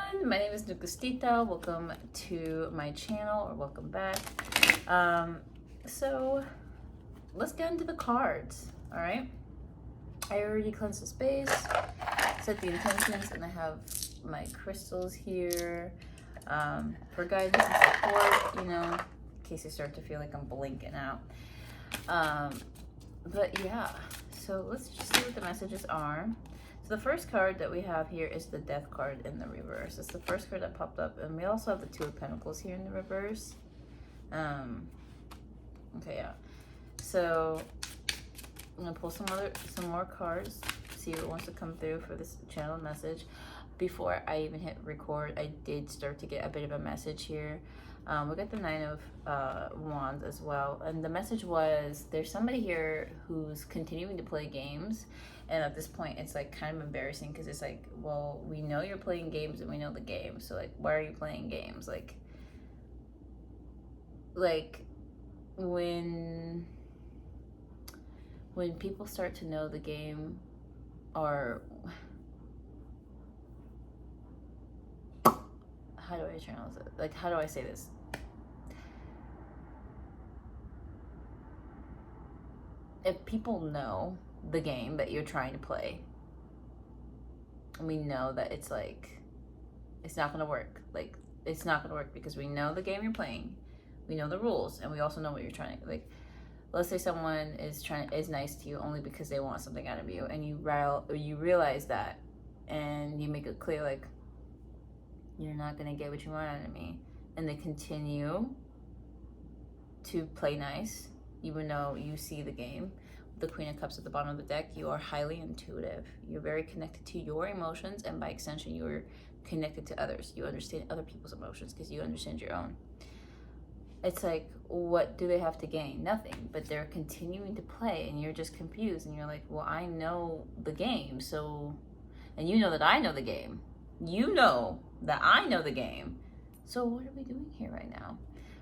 everyone, my name is NEGUSTITA. Welcome to my channel, or welcome back. So let's get into the cards. All right, I already cleansed the space, set the intentions, and I have my crystals here for guidance and support, you know, in case I start to feel like I'm blinking out. But yeah, so let's just see what the messages are. So the first card that we have here is the Death card in the reverse. It's the first card that popped up, and we also have the Two of Pentacles here in the reverse. Okay, yeah. So I'm gonna pull some more cards, see what wants to come through for this channel message. Before I even hit record, I did start to get a bit of a message here. We got the Nine of Wands as well, and the message was there's somebody here who's continuing to play games, and at this point it's like kind of embarrassing because it's like, well, we know you're playing games and we know the game, so like, why are you playing games? Like when people start to know the game, or how do I channel it? Like, how do I say this? If people know the game that you're trying to play, and we know that it's like, it's not gonna work. Like, it's not gonna work because we know the game you're playing, we know the rules, and we also know what you're trying to, like, let's say someone is nice to you only because they want something out of you, and you realize that, and you make it clear, like, you're not gonna get what you want out of me, and they continue to play nice even though you see the game. The Queen of Cups at the bottom of the deck, you are highly intuitive. You're very connected to your emotions, and by extension you're connected to others. You understand other people's emotions because you understand your own. It's like, what do they have to gain? Nothing, but they're continuing to play, and you're just confused, and you're like, well, I know the game, so, and you know that I know the game. You know that I know the game. So what are we doing here right now?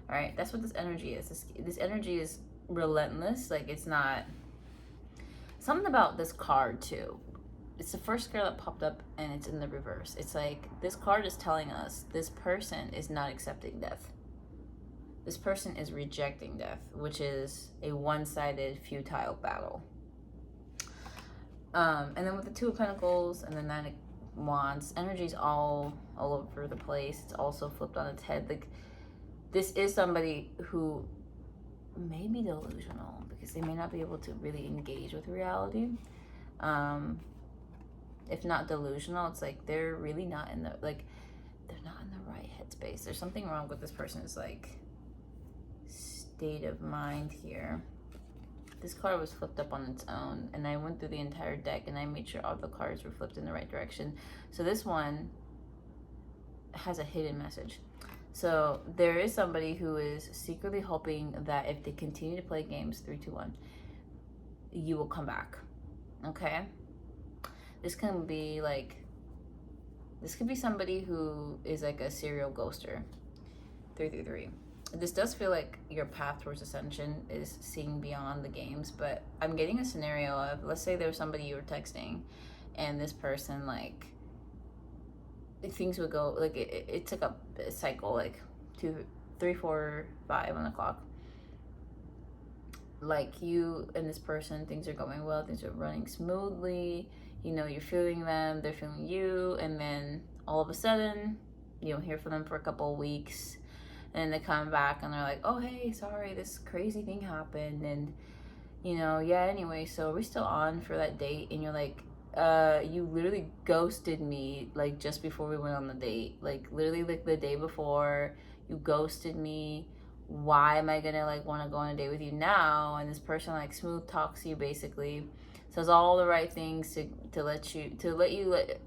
All right, that's what this energy is. This energy is relentless. Like, it's not something about this card too. It's the first card that popped up, and it's in the reverse. It's like, this card is telling us this person is not accepting death. This person is rejecting death, which is a one-sided, futile battle. And then with the Two of Pentacles and the Nine of Wands, energy's all over the place. It's also flipped on its head. Like, this is somebody who may be delusional because they may not be able to really engage with reality. If not delusional, it's like they're really not in the, like, they're not in the right headspace. There's something wrong with this person's, like, state of mind here. This card was flipped up on its own, and I went through the entire deck and I made sure all the cards were flipped in the right direction. So this one has a hidden message. So there is somebody who is secretly hoping that if they continue to play games, 3, 2, 1, you will come back. Okay? This can be like, this could be somebody who is like a serial ghoster. 3, 3, 3. This does feel like your path towards ascension is seeing beyond the games, but I'm getting a scenario of, let's say there was somebody you were texting, and this person, like, things would go, like, it's like a cycle, like 2, 3, 4, 5 on the clock. Like, you and this person, things are going well, things are running smoothly, you know, you're feeling them, they're feeling you, and then all of a sudden, you don't hear from them for a couple of weeks. And they come back and they're like, oh, hey, sorry, this crazy thing happened. And, you know, yeah, anyway, so we're still on for that date. And you're like, you literally ghosted me, like, just before we went on the date. Like, literally, like, the day before, you ghosted me. Why am I gonna, like, want to go on a date with you now? And this person, like, smooth talks you, basically. Says all the right things to let you let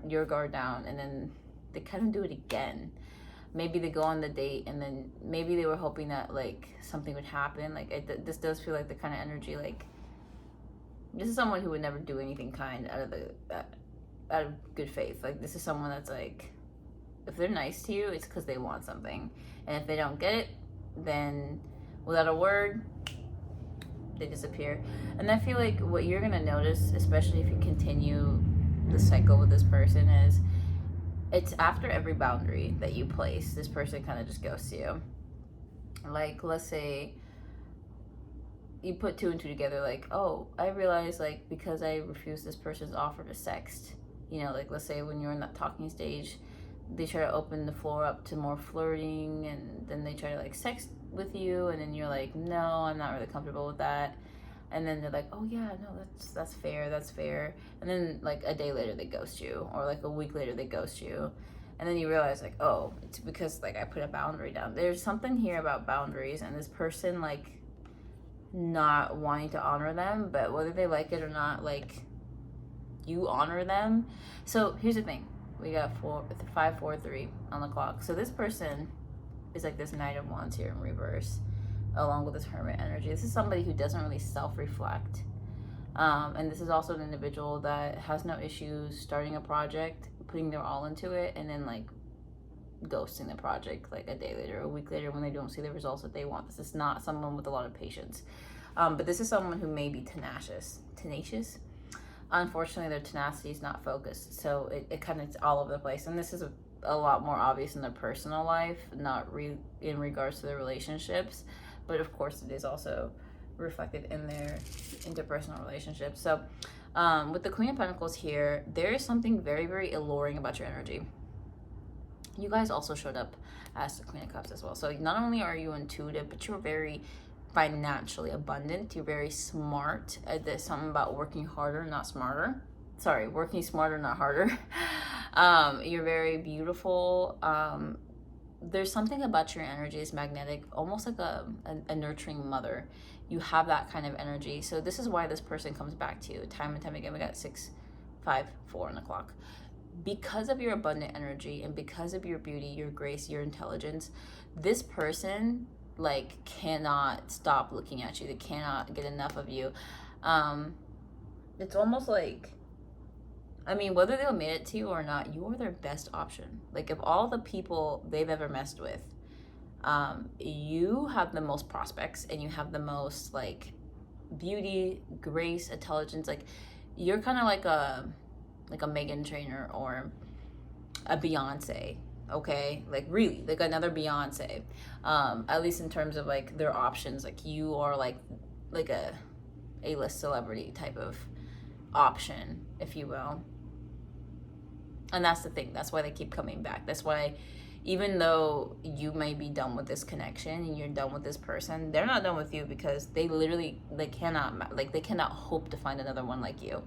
your guard down. And then they kind of do it again. Maybe they go on the date, and then maybe they were hoping that, like, something would happen. Like, this does feel like the kind of energy, like, this is someone who would never do anything kind out of good faith. Like, this is someone that's like, if they're nice to you, it's because they want something, and if they don't get it, then without a word, they disappear. And I feel like what you're gonna notice, especially if you continue the cycle with this person, is it's after every boundary that you place, this person kind of just ghosts you. Like, let's say you put two and two together, like, oh, I realize, like, because I refused this person's offer to sext, you know, like, let's say when you're in that talking stage, they try to open the floor up to more flirting, and then they try to, like, sex with you, and then you're like, no, I'm not really comfortable with that. And then they're like, oh yeah, no, that's fair. And then, like, a day later they ghost you, or like a week later they ghost you. And then you realize, like, oh, it's because, like, I put a boundary down. There's something here about boundaries, and this person, like, not wanting to honor them, but whether they like it or not, like, you honor them. So here's the thing, we got 5 4 3 on the clock. So this person is like this Knight of Wands here in reverse, along with this Hermit energy. This is somebody who doesn't really self-reflect, and this is also an individual that has no issues starting a project, putting their all into it, and then, like, ghosting the project like a day later, a week later, when they don't see the results that they want. This is not someone with a lot of patience, but this is someone who may be tenacious. Unfortunately, their tenacity is not focused, so it kind of, it's all over the place. And this is a lot more obvious in their personal life, not in regards to their relationships, but of course it is also reflected in their interpersonal relationships. So with the Queen of Pentacles here, there is something very, very alluring about your energy. You guys also showed up as the Queen of Cups as well. So not only are you intuitive, but you're very financially abundant. You're very smart. There's something about working harder, not smarter. Sorry, working smarter, not harder. You're very beautiful. There's something about your energy is magnetic, almost like a nurturing mother. You have that kind of energy. So this is why this person comes back to you time and time again. We got 6 5 4 on the clock. Because of your abundant energy and because of your beauty, your grace, your intelligence, this person, like, cannot stop looking at you. They cannot get enough of you. It's almost like, I mean, whether they'll admit it to you or not, you are their best option. Like, of all the people they've ever messed with, you have the most prospects, and you have the most, like, beauty, grace, intelligence. Like, you're kind of like a Meghan Trainor or a Beyonce, okay? Like, really, like another Beyonce. At least in terms of, like, their options. Like, you are like a A-list celebrity type of option, if you will. And that's the thing. That's why they keep coming back. That's why, even though you may be done with this connection and you're done with this person, they're not done with you, because they literally, they cannot hope to find another one like you.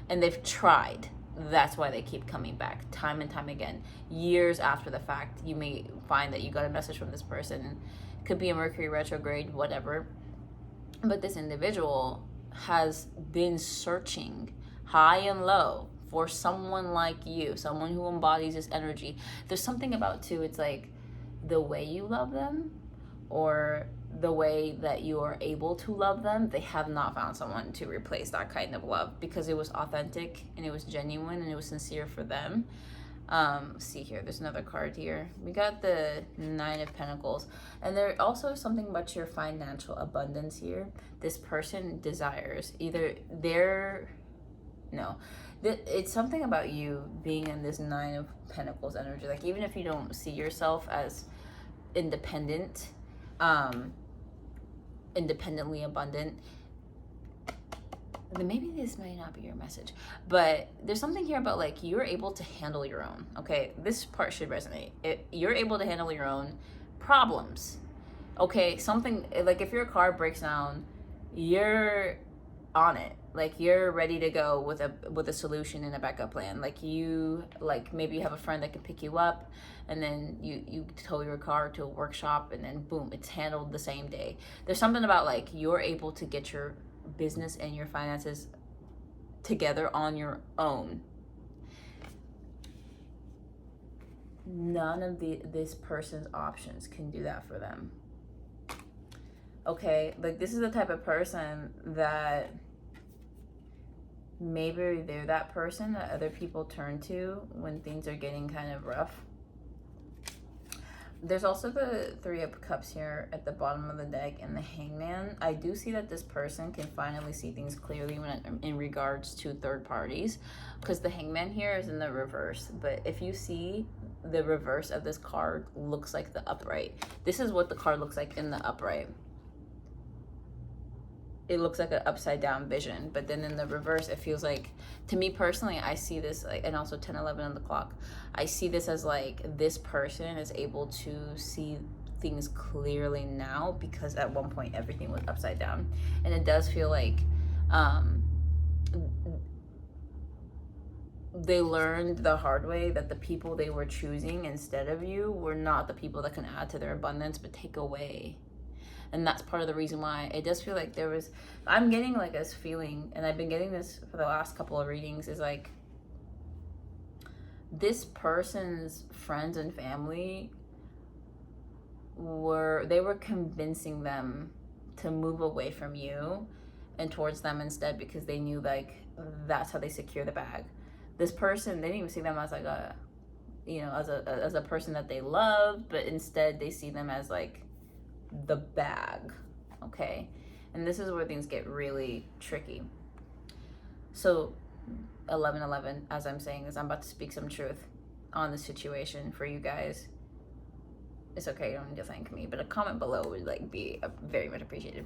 And they've tried. That's why they keep coming back time and time again. Years after the fact, you may find that you got a message from this person. It could be a Mercury retrograde, whatever. But this individual has been searching high and low for someone like you, someone who embodies this energy. There's something about, too, it's like the way you love them, or the way that you are able to love them. They have not found someone to replace that kind of love, because it was authentic and it was genuine and it was sincere for them. See here, there's another card here. We got the 9 of Pentacles, and there also is something about your financial abundance here. This person desires it's something about you being in this 9 of Pentacles energy. Like, even if you don't see yourself as independent, independently abundant, then maybe this may not be your message. But there's something here about, like, you're able to handle your own. Okay, this part should resonate. You're able to handle your own problems. Okay, something like, if your car breaks down, you're on it. Like, you're ready to go with a solution and a backup plan. Like, maybe you have a friend that can pick you up, and then you tow your car to a workshop, and then boom, it's handled the same day. There's something about, like, you're able to get your business and your finances together on your own. None of this person's options can do that for them. Okay, like, this is the type of person that maybe they're that person that other people turn to when things are getting kind of rough. There's also the Three of Cups here at the bottom of the deck and the Hangman. I do see that this person can finally see things clearly in regards to third parties, because the Hangman here is in the reverse. But if you see, the reverse of this card looks like the upright. This is what the card looks like in the upright. It looks like an upside down vision, but then in the reverse, it feels like, to me personally, I see this like, and also 10:11 on the clock, I see this as like this person is able to see things clearly now, because at one point everything was upside down. And it does feel like they learned the hard way that the people they were choosing instead of you were not the people that can add to their abundance, but take away. And that's part of the reason why it does feel like there was, I'm getting like this feeling, and I've been getting this for the last couple of readings, is like this person's friends and family were convincing them to move away from you and towards them instead, because they knew like that's how they secure the bag. This person, they didn't even see them as like a, you know, as a person that they love, but instead they see them as like the bag. Okay, and this is where things get really tricky. So 11:11, as I'm saying this, I'm about to speak some truth on the situation for you guys. It's okay, you don't need to thank me, but a comment below would like be very much appreciated.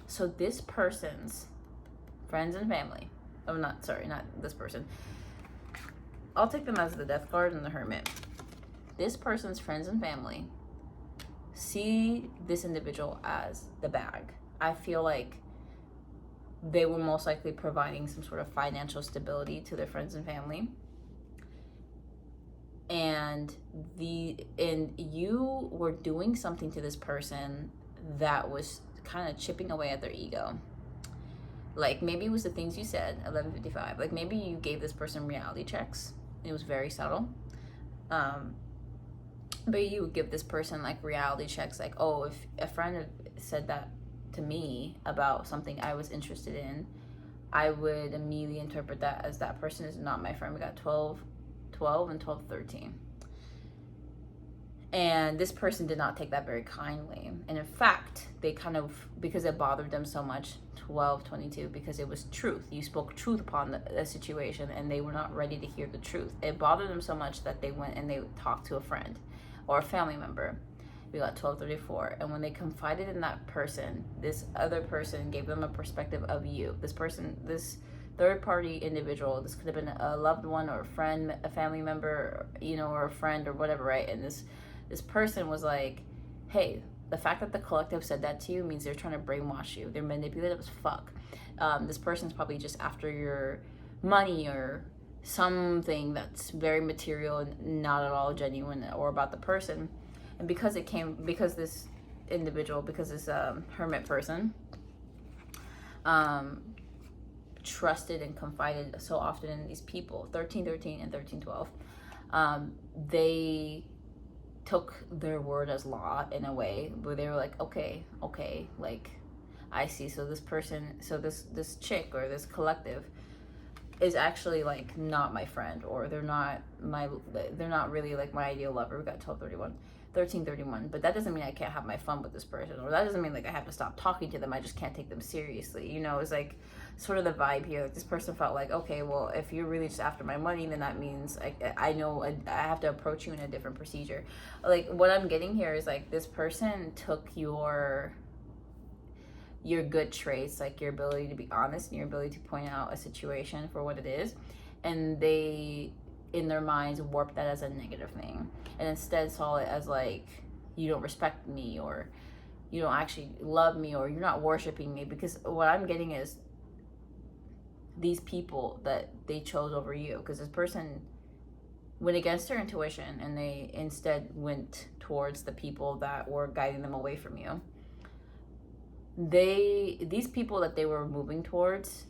So this person's friends and family, oh, not this person, I'll take them as the Death card and the Hermit. This person's friends and family see this individual as the bag. I feel like they were most likely providing some sort of financial stability to their friends and family, and you were doing something to this person that was kind of chipping away at their ego. Like maybe it was the things you said, 11:55. Like maybe you gave this person reality checks. It was very subtle. But you would give this person like reality checks, like, oh, if a friend said that to me about something I was interested in, I would immediately interpret that as that person is not my friend. We got 12 and 12:13. And this person did not take that very kindly. And in fact, they kind of, because it bothered them so much, 12:22, because it was truth. You spoke truth upon the situation, and they were not ready to hear the truth. It bothered them so much that they went and they talked to a friend or a family member. We got 12:34. And when they confided in that person, this other person gave them a perspective of you. This person, this third party individual, this could have been a loved one or a friend, a family member, you know, or a friend or whatever, right? And this person was like, hey, the fact that the collective said that to you means they're trying to brainwash you. They're manipulative as fuck. This person's probably just after your money or something that's very material and not at all genuine or about the person. And because this individual, because this hermit person trusted and confided so often in these people, 13:13 and 13:12, they took their word as law in a way where they were like, okay, like I see. So this person, so this chick or this collective is actually like not my friend, or they're not really like my ideal lover. We got 13:31, but that doesn't mean I can't have my fun with this person, or that doesn't mean like I have to stop talking to them. I just can't take them seriously. You know, it's like sort of the vibe here. Like this person felt like, okay, well, if you're really just after my money, then that means I know I have to approach you in a different procedure. Like what I'm getting here is like this person took your good traits, like your ability to be honest and your ability to point out a situation for what it is, and they in their minds warped that as a negative thing, and instead saw it as like, you don't respect me, or you don't actually love me, or you're not worshiping me. Because what I'm getting is these people that they chose over you, because this person went against their intuition and they instead went towards the people that were guiding them away from you. These people that they were moving towards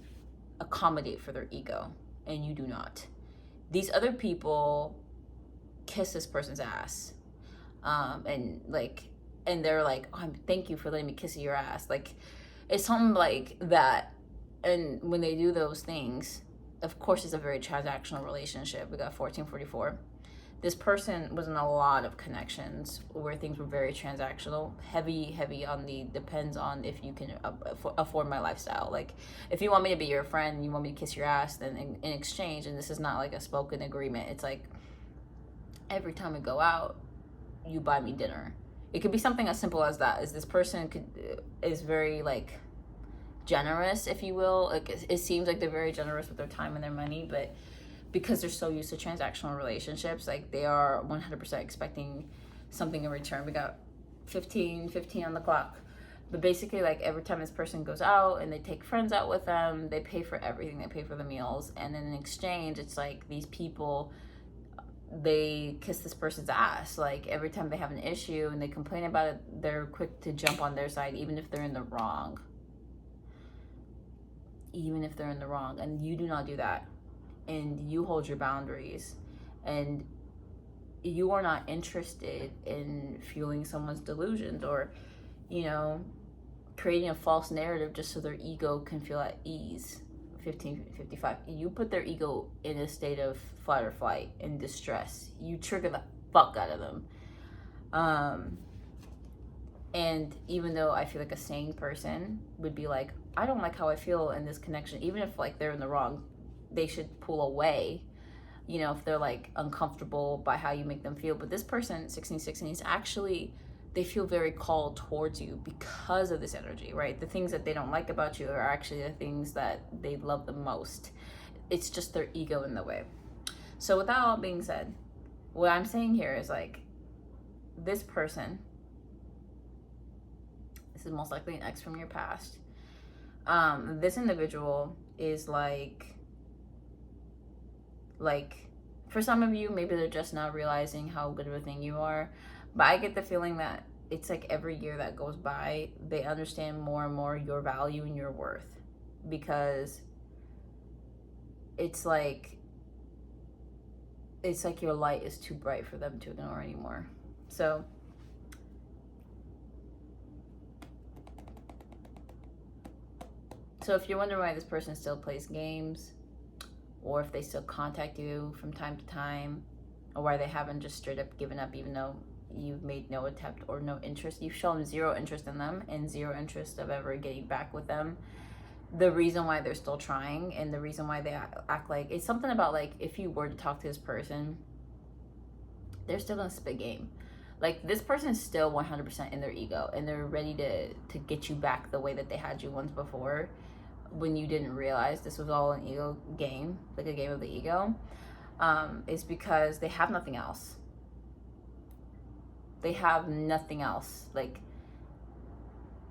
accommodate for their ego, and you do not. These other people kiss this person's ass, and they're like, oh, thank you for letting me kiss your ass. Like it's something like that. And when they do those things, of course, it's a very transactional relationship. We got 14:44. This person was in a lot of connections where things were very transactional, heavy on the depends on if you can afford my lifestyle. Like, if you want me to be your friend and you want me to kiss your ass, then in exchange, and this is not like a spoken agreement, it's like every time we go out, you buy me dinner. It could be something as simple as that. Is this person is very like generous, if you will. Like, it seems like they're very generous with their time and their money, but because they're so used to transactional relationships, like, they are 100% expecting something in return. We got 15 on the clock. But basically, like, every time this person goes out and they take friends out with them, they pay for everything. They pay for the meals. And then in exchange, it's like these people, they kiss this person's ass. Like, every time they have an issue and they complain about it, they're quick to jump on their side, even if they're in the wrong. And you do not do that. And you hold your boundaries, and you are not interested in fueling someone's delusions or, creating a false narrative just so their ego can feel at ease. 1555, you put their ego in a state of fight or flight and distress. You trigger the fuck out of them. And even though I feel like a sane person would be like, I don't like how I feel in this connection, even if like they're in the wrong, they should pull away, if they're like uncomfortable by how you make them feel. But this person, 1616, is actually, they feel very called towards you because of this energy, right? The things that they don't like about you are actually the things that they love the most. It's just their ego in the way. So with that all being said, what I'm saying here is like, this person, this is most likely an ex from your past. This individual is like, for some of you, maybe they're just now realizing how good of a thing you are. But I get the feeling that it's like every year that goes by, they understand more and more your value and your worth. Because it's like your light is too bright for them to ignore anymore. So if you're wondering why this person still plays games, or if they still contact you from time to time, or why they haven't just straight up given up, even though you've made no attempt or no interest, you've shown zero interest in them and zero interest of ever getting back with them. The reason why they're still trying, and the reason why they act like, it's something about like, if you were to talk to this person, they're still gonna spit game. Like, this person is still 100% in their ego, and they're ready to get you back the way that they had you once before, when you didn't realize this was all an ego game, like a game of the ego. Is because they have nothing else. They have nothing else. Like,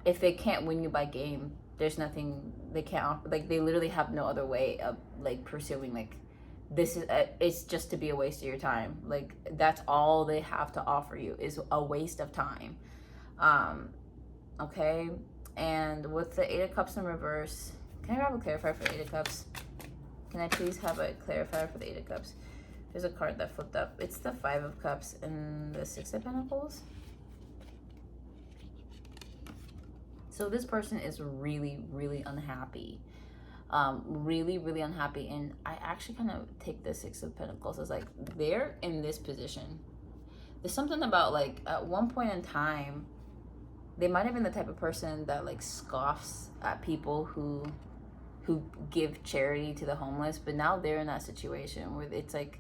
if they can't win you by game, there's nothing they can't offer. Like, they literally have no other way of like pursuing, like, this is it's just to be a waste of your time. Like, that's all they have to offer you, is a waste of time. Okay. And with the 8 of Cups in reverse, can I grab a clarifier for the 8 of Cups? Can I please have a clarifier for the 8 of Cups? There's a card that flipped up. It's the 5 of Cups and the 6 of Pentacles. So this person is really, really unhappy. Really unhappy. And I actually kind of take the 6 of Pentacles as like, they're in this position. There's something about like, at one point in time, they might have been the type of person that like scoffs at people who give charity to the homeless, but now they're in that situation where it's like,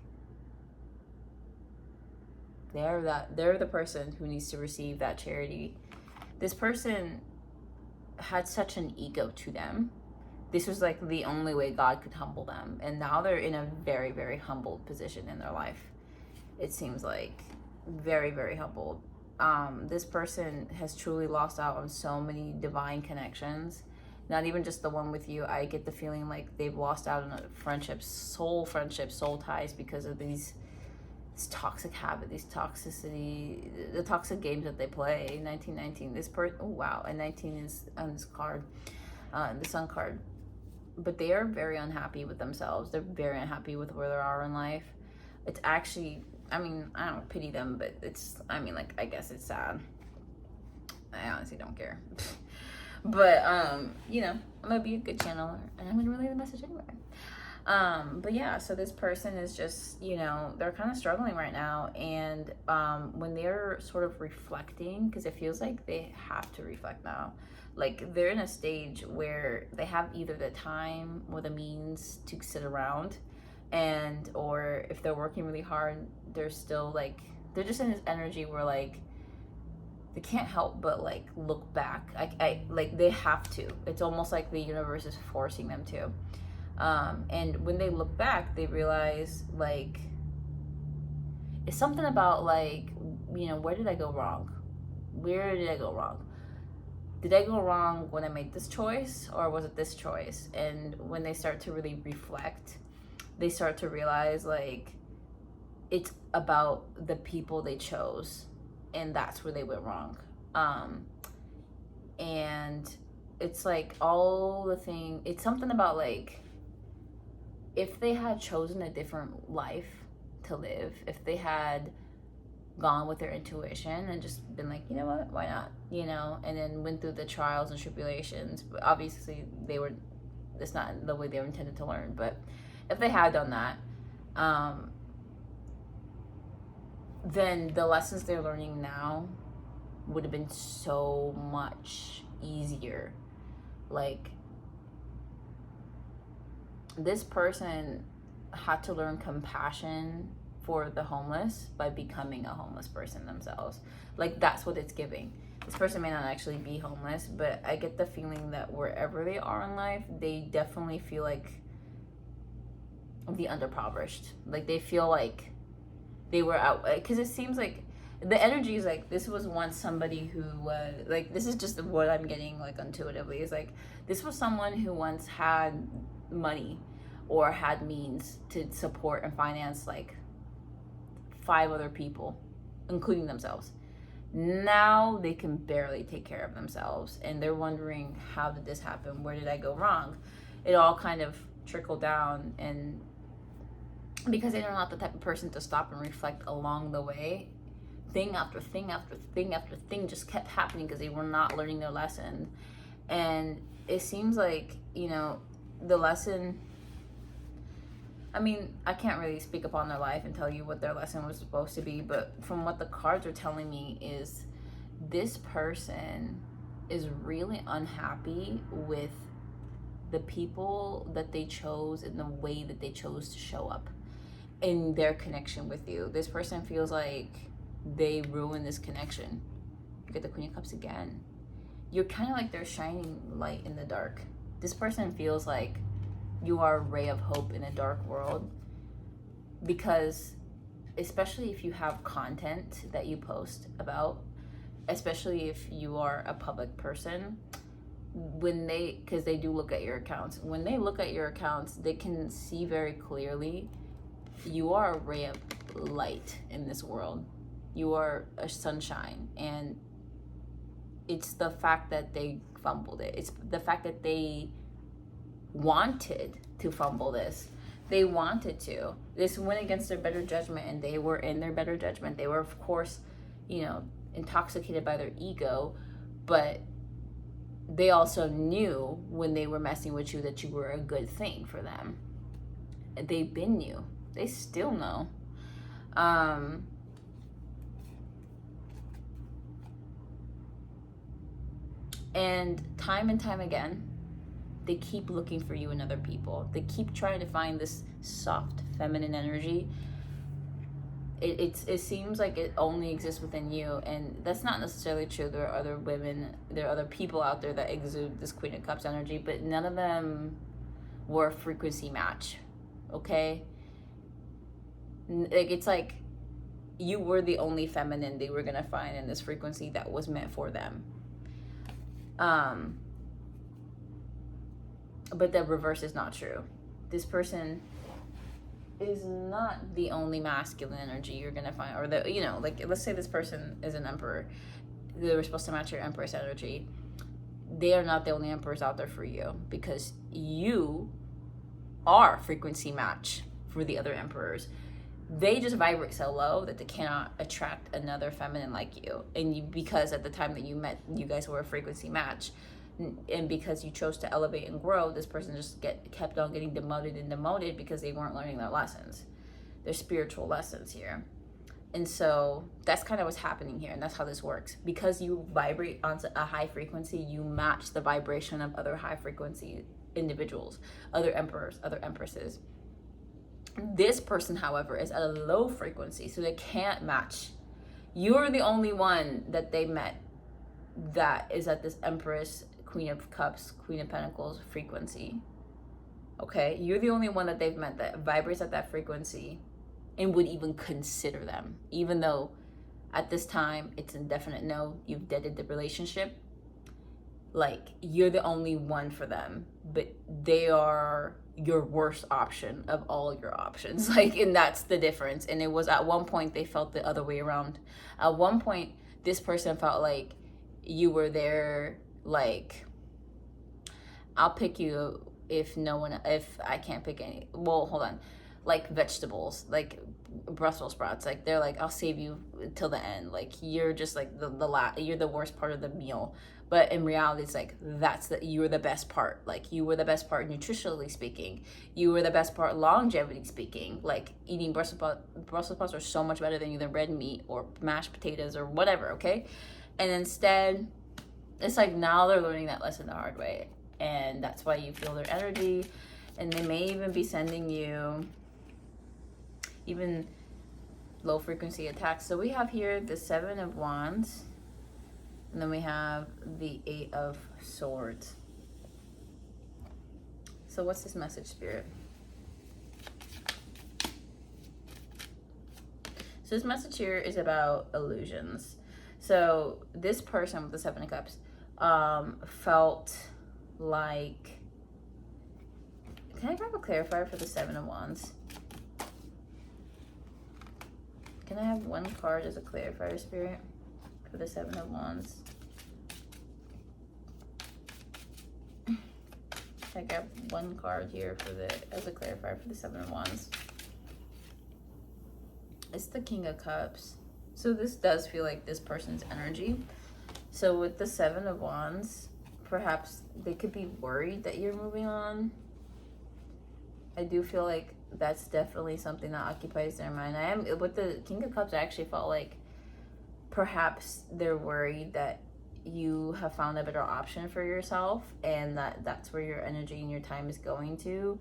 they're the person who needs to receive that charity. This person had such an ego to them. This was like the only way God could humble them, and now they're in a very, very humbled position in their life. It seems like very humbled. This person has truly lost out on so many divine connections. Not even just the one with you. I get the feeling like they've lost out on friendships, soul ties, because of this toxic habit, these toxicity, the toxic games that they play. 1919, this person, oh wow, and 19 is on this card, the Sun card. But they are very unhappy with themselves. They're very unhappy with where they are in life. It's actually, I mean, I don't pity them, but it's, I mean, like, I guess it's sad. I honestly don't care. But, I'm gonna be a good channeler, and I'm gonna relay the message anyway. But yeah, so this person is just, they're kind of struggling right now. And when they're sort of reflecting, because it feels like they have to reflect now, like they're in a stage where they have either the time or the means to sit around, and or if they're working really hard, they're still like, they're just in this energy where like they can't help but like look back. I like they have to. It's almost like the universe is forcing them to. And when they look back, they realize like it's something about like, where did I go wrong? Where did I go wrong? Did I go wrong when I made this choice, or was it this choice? And when they start to really reflect, they start to realize like it's about the people they chose, and that's where they went wrong. And it's like it's something about like if they had chosen a different life to live, if they had gone with their intuition and just been like, you know what, why not, and then went through the trials and tribulations, but obviously it's not the way they were intended to learn, but if they had done that, then the lessons they're learning now would have been so much easier. Like, this person had to learn compassion for the homeless by becoming a homeless person themselves. Like, that's what it's giving. This person may not actually be homeless, but I get the feeling that wherever they are in life, they definitely feel like the underprivileged. Like, they feel like they were out, because it seems like the energy is like this was once somebody who was like, this is just what I'm getting like intuitively, is like this was someone who once had money or had means to support and finance like 5 other people, including themselves. Now they can barely take care of themselves, and they're wondering, how did this happen? Where did I go wrong? It all kind of trickled down, and because they're not the type of person to stop and reflect along the way, thing after thing after thing after thing just kept happening because they were not learning their lesson. And it seems like, the lesson, I mean, I can't really speak upon their life and tell you what their lesson was supposed to be, but from what the cards are telling me is this person is really unhappy with the people that they chose and the way that they chose to show up in their connection with you. This person feels like they ruined this connection. You get the Queen of Cups again. You're kind of like their shining light in the dark. This person feels like you are a ray of hope in a dark world, because especially if you have content that you post about, especially if you are a public person, because they do look at your accounts. When they look at your accounts, they can see very clearly you are a ray of light in this world. You are a sunshine, and it's the fact that they fumbled it. It's the fact that they wanted to fumble this. They wanted to. This went against their better judgment, and they were in their better judgment. They were, of course, intoxicated by their ego, but they also knew when they were messing with you that you were a good thing for them. They've been knew. They still know. And time again, they keep looking for you in other people. They keep trying to find this soft, feminine energy. It seems like it only exists within you, and that's not necessarily true. There are other women, there are other people out there that exude this Queen of Cups energy, but none of them were a frequency match, okay? Like, it's like you were the only feminine they were gonna find in this frequency that was meant for them. But the reverse is not true. This person is not the only masculine energy you're gonna find, or like, let's say this person is an emperor. They were supposed to match your empress energy. They are not the only emperors out there for you, because you are frequency match for the other emperors. They just vibrate so low that they cannot attract another feminine like you. And because at the time that you met, you guys were a frequency match, And because you chose to elevate and grow, this person just kept on getting demoted and demoted because they weren't learning their lessons, their spiritual lessons here. And so that's kind of what's happening here, and that's how this works. Because you vibrate onto a high frequency, you match the vibration of other high frequency individuals, other emperors, other empresses. This person, however, is at a low frequency, so they can't match. You're the only one that they met that is at this Empress, Queen of Cups, Queen of Pentacles frequency. Okay? You're the only one that they've met that vibrates at that frequency and would even consider them, even though at this time it's indefinite no, you've deaded the relationship. Like, you're the only one for them, but they are your worst option of all your options. Like, and that's the difference. And it was at one point they felt the other way around. At one point, this person felt like you were there, like, I'll pick you if I can't pick any. Well, hold on. Like vegetables, like Brussels sprouts, like they're like, I'll save you till the end. Like, you're just like you're the worst part of the meal. But in reality, it's like you were the best part. Like, you were the best part nutritionally speaking. You were the best part longevity speaking. Like, eating Brussels sprouts are so much better than either red meat or mashed potatoes or whatever. Okay, and instead, it's like now they're learning that lesson the hard way, and that's why you feel their energy, and they may even be sending you even low frequency attacks. So we have here the 7 of Wands, and then we have the 8 of Swords. So what's this message, Spirit? So this message here is about illusions. So this person with the 7 of Cups felt like, can I grab a clarifier for the 7 of Wands? Can I have one card as a clarifier, Spirit, for the 7 of Wands? I got one card here as a clarifier for the 7 of Wands. It's the King of Cups. So this does feel like this person's energy. So with the 7 of Wands, perhaps they could be worried that you're moving on. I do feel like that's definitely something that occupies their mind. With the King of Cups, I actually felt like perhaps they're worried that you have found a better option for yourself, and that's where your energy and your time is going to.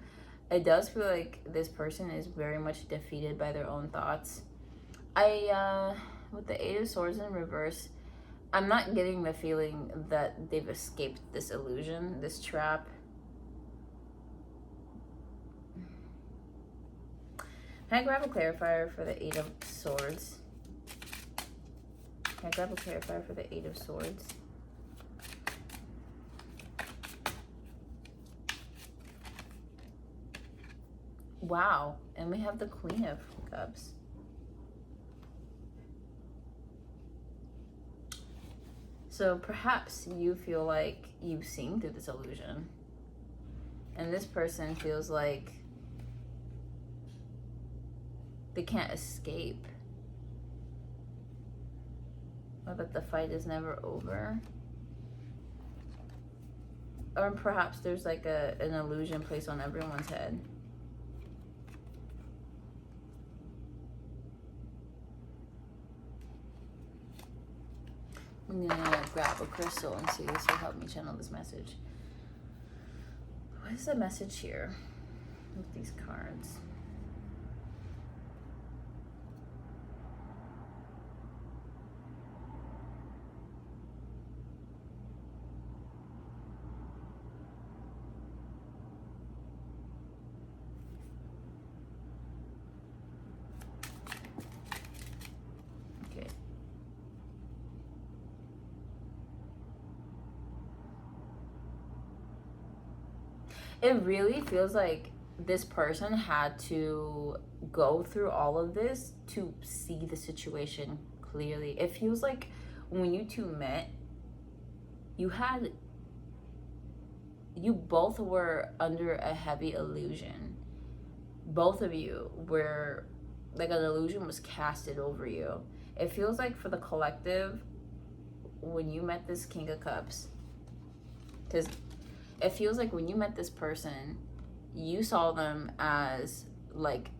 It does feel like this person is very much defeated by their own thoughts. With the 8 of Swords in reverse, I'm not getting the feeling that they've escaped this illusion, this trap. Can I grab a clarifier for the 8 of Swords? Can I grab a clarifier for the 8 of Swords? Wow. And we have the Queen of Cups. So perhaps you feel like you've seen through this illusion. And this person feels like they can't escape, or that the fight is never over, or perhaps there's like an illusion placed on everyone's head. I'm gonna grab a crystal and see this will help me channel this message. What is the message here with these cards? It really feels like this person had to go through all of this to see the situation clearly. It feels like when you two met, you both were under a heavy illusion. Both of you were, like, an illusion was casted over you. It feels like for the collective, when you met this King of Cups, Because it feels like when you met this person, you saw them as like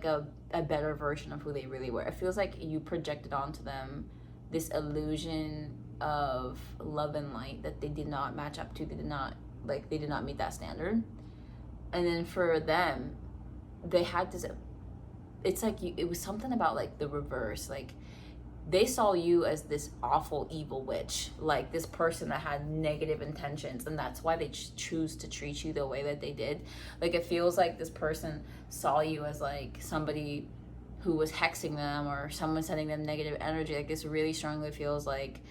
a better version of who they really were. It feels like you projected onto them this illusion of love and light that they did not match up to. They did not meet that standard. And then for them, they had this, it's like it was something about like the reverse. Like they saw you as this awful evil witch, like this person that had negative intentions, and that's why they choose to treat you the way that they did. Like it feels like this person saw you as like somebody who was hexing them, or someone sending them negative energy. Like this really strongly feels like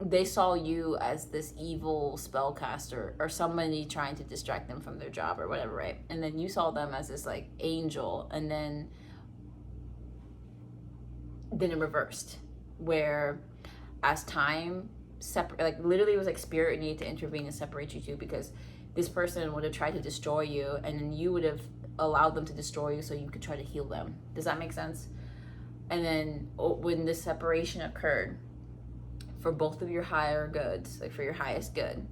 they saw you as this evil spellcaster, or somebody trying to distract them from their job or whatever, right? And then you saw them as this like angel, and then it reversed, where as time like literally it was like spirit needed to intervene and separate you two, because this person would have tried to destroy you, and then you would have allowed them to destroy you so you could try to heal them. Does that make sense? And then when this separation occurred for both of your higher goods, like for your highest good,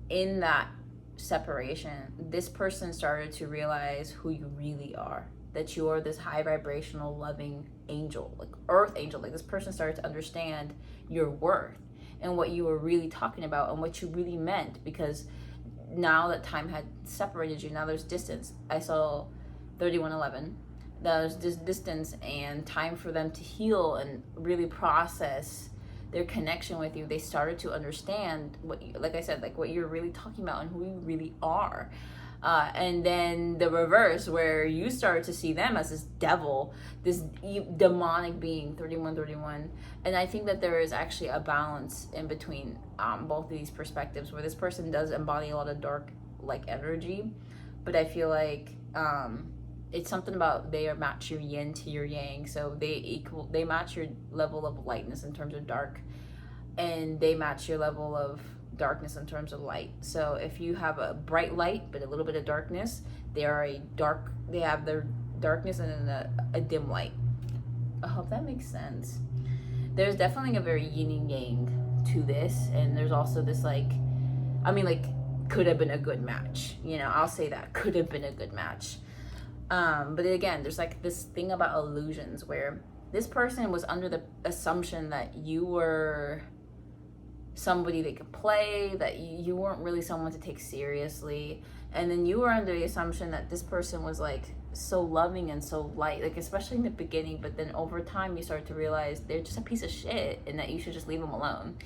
in that separation, this person started to realize who you really are, that you are this high vibrational loving angel, like earth angel. Like this person started to understand your worth and what you were really talking about and what you really meant, because now that time had separated you, now there's distance. I saw 3111. There's this distance and time for them to heal and really process their connection with you. They started to understand what you, like I said, like what you're really talking about and who you really are. And then the reverse, where you start to see them as this devil, this demonic being, 3131. And I think that there is actually a balance in between both of these perspectives, where this person does embody a lot of dark like energy, but I feel like it's something about they match your yin to your yang. So they match your level of lightness in terms of dark, and they match your level of darkness in terms of light. So if you have a bright light but a little bit of darkness, they have their darkness and then a dim light. I hope that makes sense. There's definitely a very yin and yang to this, and there's also this like could have been a good match, I'll say that could have been a good match. But again, there's like this thing about illusions, where this person was under the assumption that you were somebody they could play, that you weren't really someone to take seriously, and then you were under the assumption that this person was like so loving and so light, like especially in the beginning, but then over time you start to realize they're just a piece of shit and that you should just leave them alone.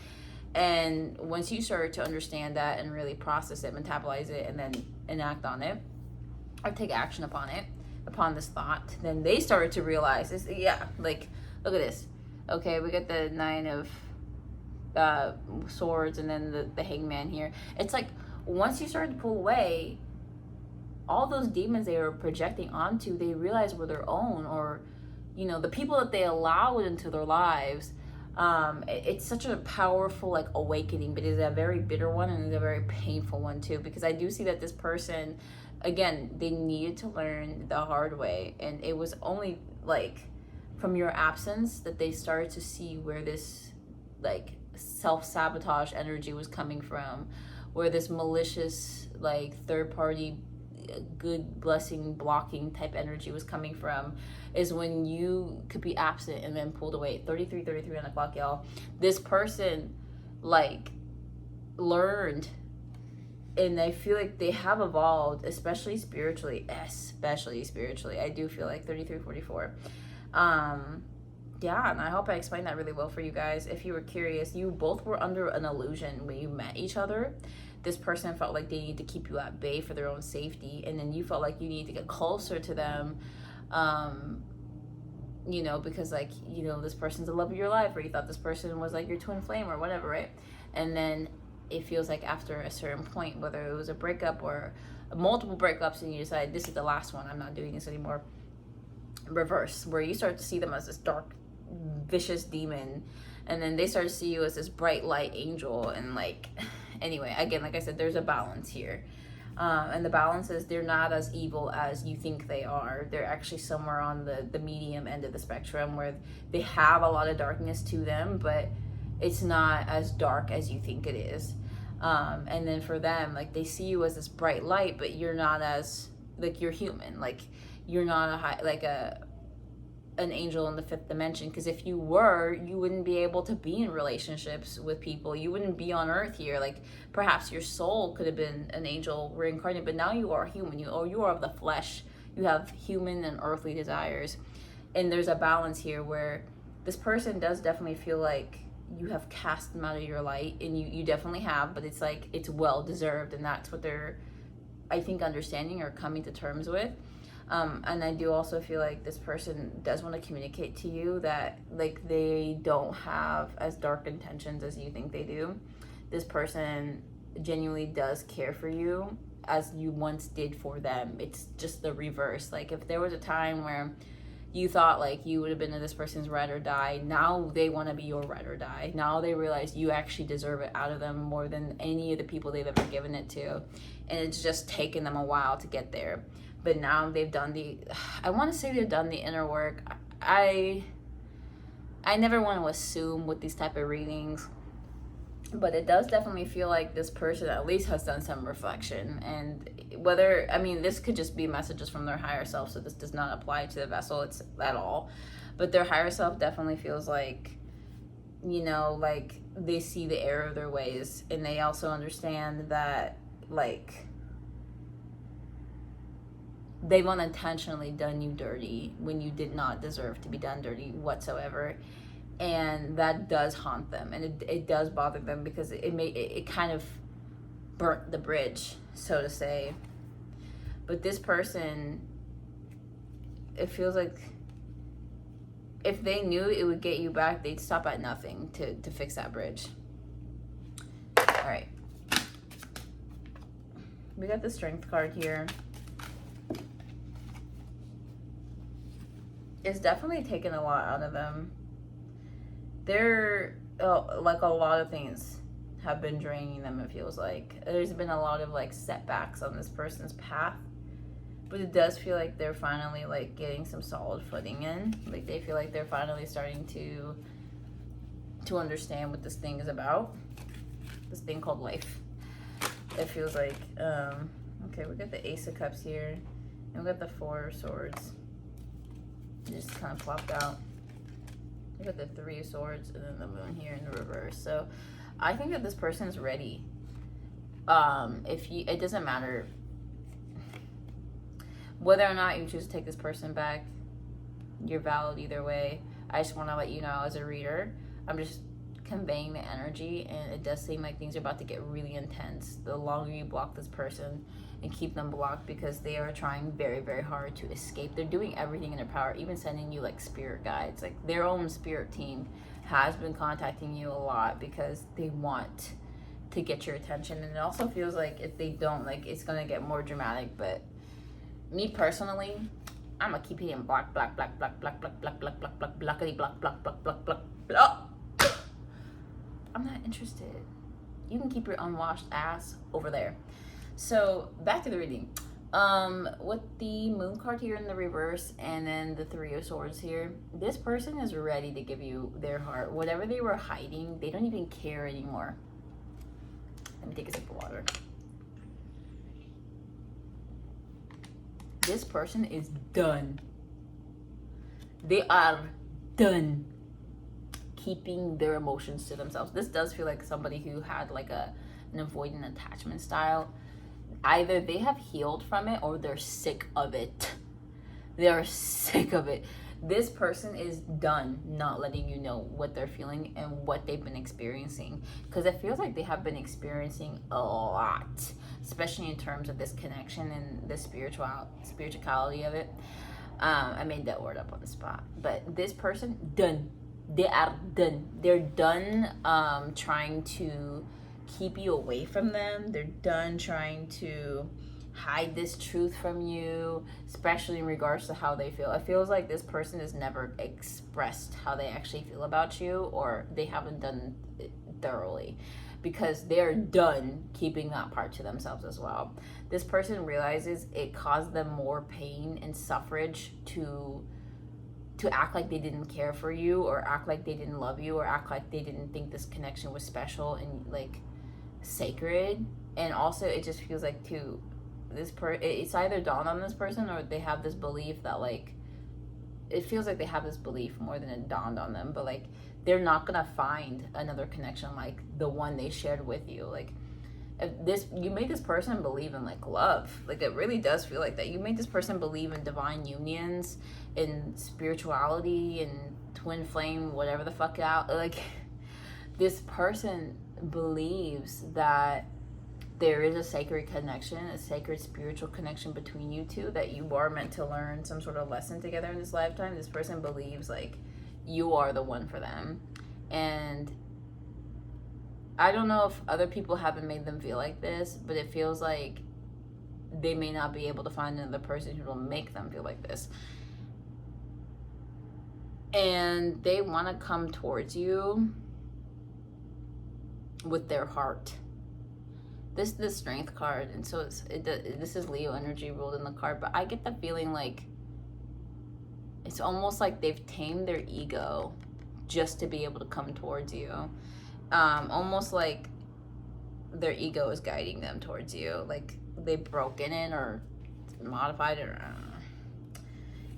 And once you start to understand that and really process it, metabolize it, and then enact on it or take action upon this thought, then they started to realize this. Yeah, like look at this. Okay, we got the 9 of swords, and then the hangman here. It's like once you started to pull away, all those demons they were projecting onto, they realized were their own, or the people that they allowed into their lives. It's such a powerful like awakening, but it's a very bitter one, and it's a very painful one too, because I do see that this person, again, they needed to learn the hard way, and it was only like from your absence that they started to see where this like self-sabotage energy was coming from, where this malicious like third-party good blessing blocking type energy was coming from, is when you could be absent and then pulled away. 33 on the clock, y'all. This person like learned, and I feel like they have evolved, especially spiritually. I do feel like 3344. Yeah, and I hope I explained that really well for you guys. If you were curious, you both were under an illusion when you met each other. This person felt like they need to keep you at bay for their own safety, and then you felt like you need to get closer to them, because like, this person's the love of your life, or you thought this person was like your twin flame or whatever, right? And then it feels like after a certain point, whether it was a breakup or multiple breakups, and you decide this is the last one, I'm not doing this anymore. Reverse, where you start to see them as this dark, vicious demon, and then they start to see you as this bright light angel. And like, anyway, again, like I said, there's a balance here, and the balance is they're not as evil as you think they are. They're actually somewhere on the medium end of the spectrum, where they have a lot of darkness to them, but it's not as dark as you think it is. And then for them, like, they see you as this bright light, but you're not as, like, you're human. Like, you're not a high, like an angel in the fifth dimension, because if you were, you wouldn't be able to be in relationships with people. You wouldn't be on earth here. Like, perhaps your soul could have been an angel reincarnated, but now you are human. You are of the flesh. You have human and earthly desires, and there's a balance here where this person does definitely feel like you have cast them out of your light, and you definitely have, but it's like, it's well deserved, and that's what they're, I think, understanding or coming to terms with. And I do also feel like this person does want to communicate to you that, like, they don't have as dark intentions as you think they do. This person genuinely does care for you as you once did for them. It's just the reverse. Like, if there was a time where you thought, like, you would have been this person's ride or die, now they want to be your ride or die. Now they realize you actually deserve it out of them more than any of the people they've ever given it to. And it's just taken them a while to get there. But now they've done I want to say they've done the inner work. I never want to assume with these type of readings, but it does definitely feel like this person at least has done some reflection. And whether, I mean, this could just be messages from their higher self, so this does not apply to the vessel at all. But their higher self definitely feels like, you know, like, they see the error of their ways, and they also understand that, like, they've unintentionally done you dirty when you did not deserve to be done dirty whatsoever. And that does haunt them, and it does bother them, because it kind of burnt the bridge, so to say. But this person, it feels like if they knew it would get you back, they'd stop at nothing to fix that bridge. All right, we got the Strength card here. It's definitely taken a lot out of them. They're, like, a lot of things have been draining them, it feels like. There's been a lot of, like, setbacks on this person's path. But it does feel like they're finally, like, getting some solid footing in. Like, they feel like they're finally starting to understand what this thing is about. This thing called life. It feels like, okay, we got the Ace of Cups here. And we got the Four of Swords. It just kind of plopped out. We got the Three of Swords, and then the Moon here in the reverse. So I think that this person is ready. It doesn't matter whether or not you choose to take this person back. You're valid either way. I just want to let you know, as a reader, I'm just conveying the energy, and it does seem like things are about to get really intense the longer you block this person and keep them blocked, because they are trying very, very hard to escape. They're doing everything in their power, even sending you, like, spirit guides. Like, their own spirit team has been contacting you a lot because they want to get your attention. And it also feels like if they don't, like, it's gonna get more dramatic. But me personally, I'm gonna keep hitting block, block, block, block, block, block, block, block, block, block, blockity, block, block, block, block, block, block. I'm not interested. You can keep your unwashed ass over there. So back to the reading. With the Moon card here in the reverse, and then the Three of Swords here, this person is ready to give you their heart. Whatever they were hiding, they don't even care anymore. Let me take a sip of water. This person is done. They are done keeping their emotions to themselves. This does feel like somebody who had, like, an avoidant attachment style. Either they have healed from it, or they're sick of it. They're sick of it. This person is done not letting you know what they're feeling and what they've been experiencing, because it feels like they have been experiencing a lot, especially in terms of this connection and the spirituality of it. I made that word up on the spot. But this person, done. They are done. They're done trying to keep you away from them. They're done trying to hide this truth from you, especially in regards to how they feel. It feels like this person has never expressed how they actually feel about you, or they haven't done it thoroughly, because they're done keeping that part to themselves as well. This person realizes it caused them more pain and suffrage to to act like they didn't care for you, or act like they didn't love you, or act like they didn't think this connection was special and like sacred. And also it just feels like too, it's either dawned on this person, or they have this belief that like, it feels like they have this belief more than it dawned on them, but like they're not gonna find another connection like the one they shared with you. Like, if this, you made this person believe in like love, like it really does feel like that. You made this person believe in divine unions, in spirituality, and twin flame, whatever the fuck out. Like, this person believes that there is a sacred connection, a sacred spiritual connection between you two, that you are meant to learn some sort of lesson together in this lifetime. This person believes like you are the one for them. And I don't know if other people haven't made them feel like this, but it feels like they may not be able to find another person who will make them feel like this. And they want to come towards you with their heart. This is the Strength card, and so this is Leo energy ruled in the card, but I get the feeling like it's almost like they've tamed their ego just to be able to come towards you. Almost like their ego is guiding them towards you, like they've broken it or modified it, or I don't know.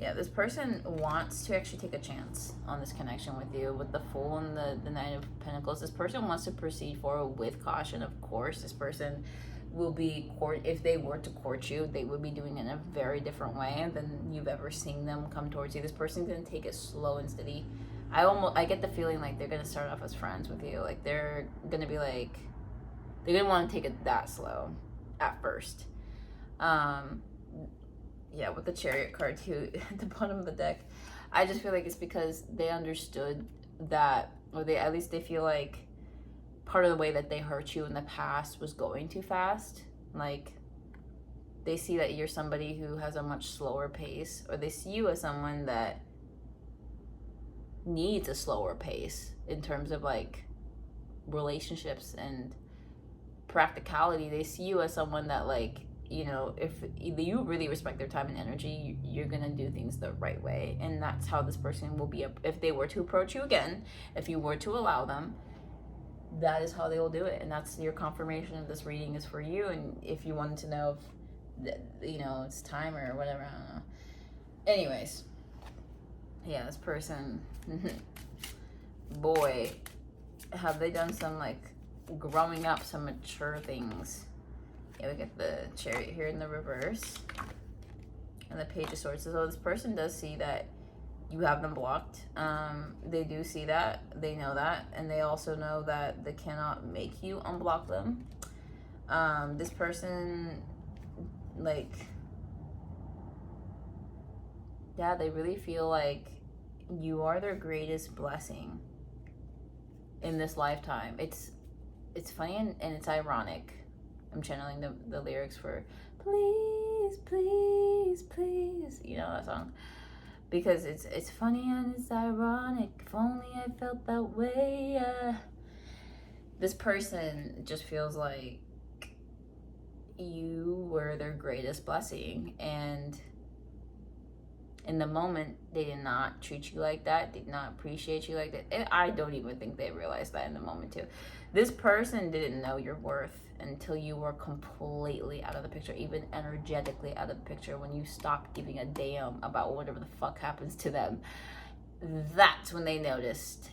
Yeah, this person wants to actually take a chance on this connection with you. With the Fool and the Knight of Pentacles, this person wants to proceed forward with caution. Of course, this person will be if they were to court you, they would be doing it in a very different way than you've ever seen them come towards you. This person's gonna take it slow and steady. I get the feeling like they're gonna start off as friends with you. Like they're gonna be like, they're gonna want to take it that slow at first. Yeah, with the Chariot card too at the bottom of the deck, I just feel like it's because they understood that, or they, at least they feel like part of the way that they hurt you in the past was going too fast. Like, they see that you're somebody who has a much slower pace, or they see you as someone that needs a slower pace in terms of like relationships and practicality. They see you as someone that, like, you know, if you really respect their time and energy, you're gonna do things the right way. And that's how this person will be. If they were to approach you again, if you were to allow them, that is how they will do it. And that's your confirmation of this reading is for you. And if you wanted to know if, you know, it's time or whatever, I don't know. Anyways, yeah, this person, boy, have they done some like growing up, some mature things. Yeah, we get the Chariot here in the reverse, and the Page of Swords. So this person does see that you have them blocked. They do see that, they know that, and they also know that they cannot make you unblock them. This person, like, yeah, they really feel like you are their greatest blessing in this lifetime. It's funny and it's ironic. I'm channeling the lyrics for please, please, please. You know that song? Because it's funny and it's ironic. If only I felt that way. This person just feels like you were their greatest blessing. And in the moment, they did not treat you like that, did not appreciate you like that. And I don't even think they realized that in the moment too. This person didn't know your worth until you were completely out of the picture, even energetically out of the picture, when you stopped giving a damn about whatever the fuck happens to them. That's when they noticed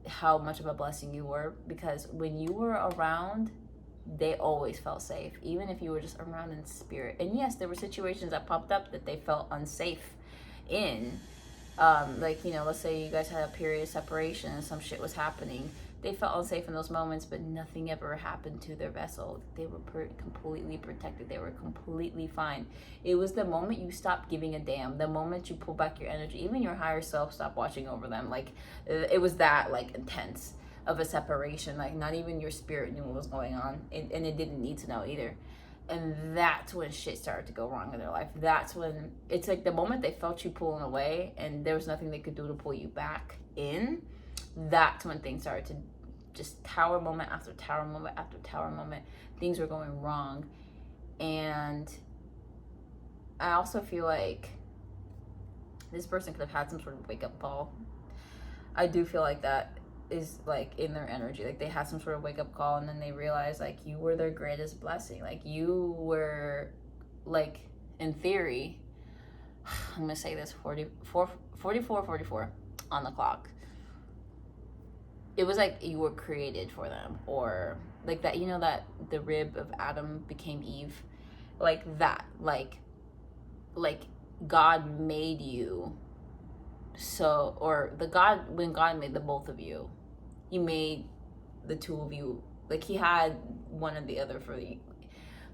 how much of a blessing you were, because when you were around, they always felt safe, even if you were just around in spirit. And yes, there were situations that popped up that they felt unsafe in. Like, you know, let's say you guys had a period of separation and some shit was happening. They felt unsafe in those moments, but nothing ever happened to their vessel. They were completely protected. They were completely fine. It was the moment you stopped giving a damn, the moment you pull back your energy, even your higher self stopped watching over them. Like, it was that, like, intense of a separation. Like, not even your spirit knew what was going on, and it didn't need to know either. And that's when shit started to go wrong in their life. That's when, it's like the moment they felt you pulling away and there was nothing they could do to pull you back in, that's when things started to just tower moment after tower moment after tower moment. Things were going wrong. And I also feel like This person could have had some sort of wake up call. I do feel like that is like in their energy. Like they had some sort of wake up call, and then they realized like you were their greatest blessing. Like you were, like, in theory, I'm gonna say this, 44 on the clock. It was like you were created for them, or like that, you know, that the rib of Adam became Eve, like that, like God made you. So, or when God made the both of you, he made the two of you, like he had one or the other for the,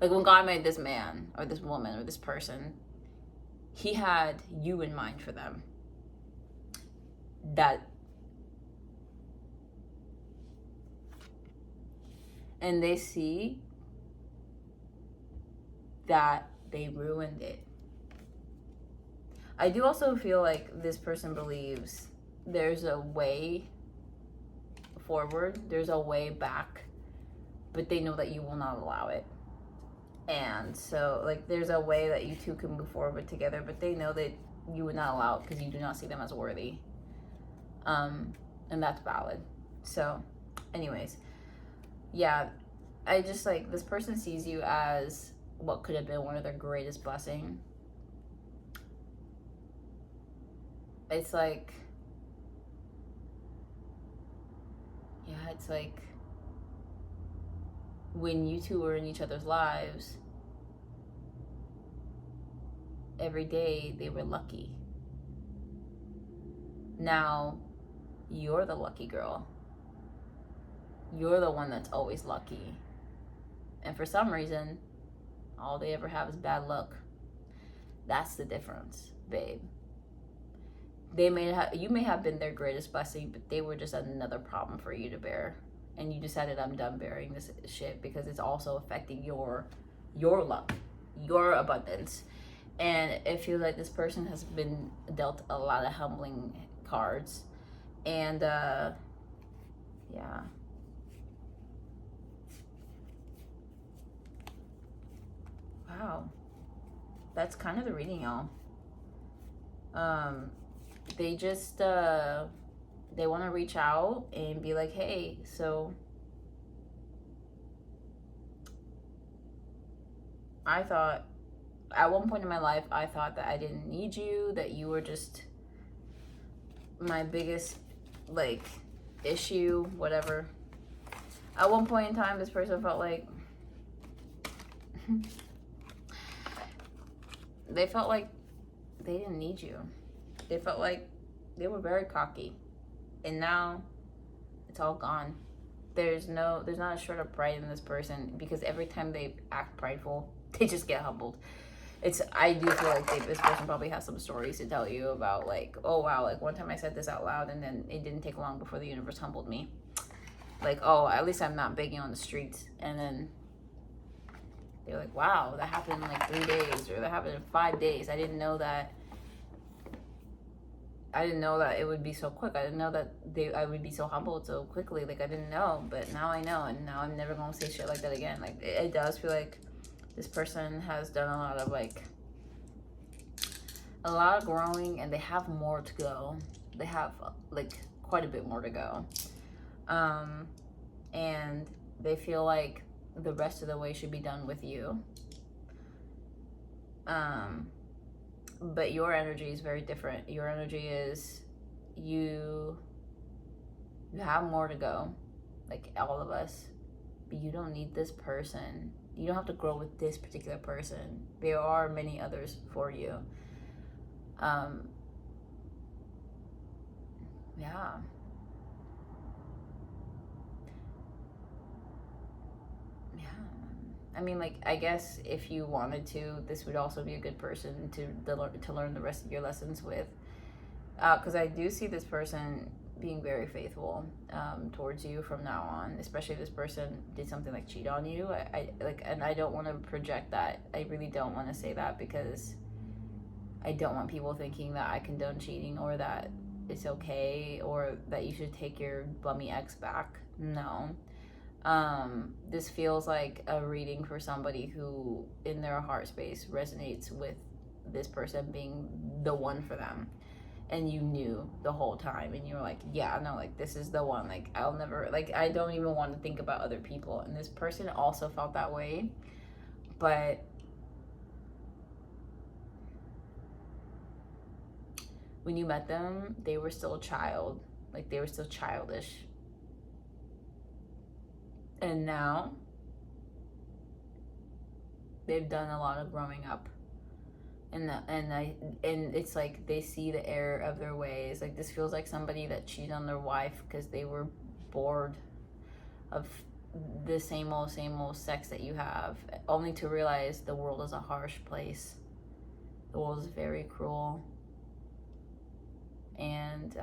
like when God made this man or this woman or this person, he had you in mind for them. That, and they see that they ruined it. I do also feel like this person believes there's a way forward, there's a way back, but they know that you will not allow it. And so, like, there's a way that you two can move forward together, but they know that you would not allow it because you do not see them as worthy. And that's valid. So, anyways, yeah, I just, like, this person sees you as what could have been one of their greatest blessings. It's like, yeah, it's like when you two were in each other's lives, every day they were lucky. Now you're the lucky girl. You're the one that's always lucky. And for some reason, all they ever have is bad luck. That's the difference, babe. You may have been their greatest blessing, but they were just another problem for you to bear. And you decided, I'm done bearing this shit because it's also affecting your luck, your abundance. And it feels like this person has been dealt a lot of humbling cards. And yeah. Wow. That's kind of the reading, y'all. They just they want to reach out and be like, hey, so I thought at one point in my life, I thought that I didn't need you, that you were just my biggest, like, issue, whatever. At one point in time, this person felt like they felt like they didn't need you. They felt like they were very cocky. And now it's all gone. There's not a shred of pride in this person, because every time they act prideful, they just get humbled. I do feel like this person probably has some stories to tell you about, like, oh wow, like one time I said this out loud and then it didn't take long before the universe humbled me. Like, oh, at least I'm not begging on the streets. And then they're like, wow, that happened in like 3 days, or that happened in 5 days. I didn't know that it would be so quick. I didn't know that I would be so humbled so quickly. Like, I didn't know, but now I know, and now I'm never gonna say shit like that again. Like, it does feel like this person has done a lot of growing, and they have more to go. They have like quite a bit more to go. And they feel like the rest of the way should be done with you. But your energy is very different. Your energy is you have more to go, like all of us, but you don't need this person. You don't have to grow with this particular person. There are many others for you. Yeah. I mean, like, I guess if you wanted to, this would also be a good person to learn the rest of your lessons with. Because I do see this person being very faithful towards you from now on, especially if this person did something like cheat on you. And I don't want to project that. I really don't want to say that, because I don't want people thinking that I condone cheating, or that it's okay, or that you should take your bummy ex back. No. This feels like a reading for somebody who in their heart space resonates with this person being the one for them. and you knew the whole time, and you were like, yeah, no, like, this is the one, like, I'll never, like, I don't even want to think about other people. And this person also felt that way, but when you met them, they were still a child, like, they were still childish. And now they've done a lot of growing up, and it's like they see the error of their ways. Like, this feels like somebody that cheated on their wife because they were bored of the same old sex that you have, only to realize the world is a harsh place. The world is very cruel, and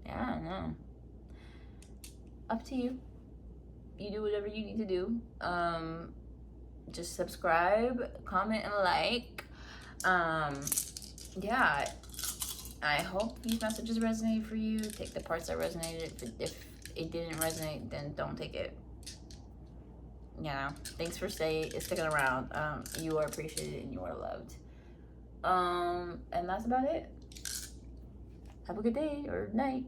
yeah, I don't know. Up to you. You do whatever you need to do. Just subscribe, comment, and like. Yeah, I hope these messages resonate for you. Take the parts that resonated. If it didn't resonate, then don't take it. Yeah, thanks for sticking around. You are appreciated and you are loved. And that's about it. Have a good day or night.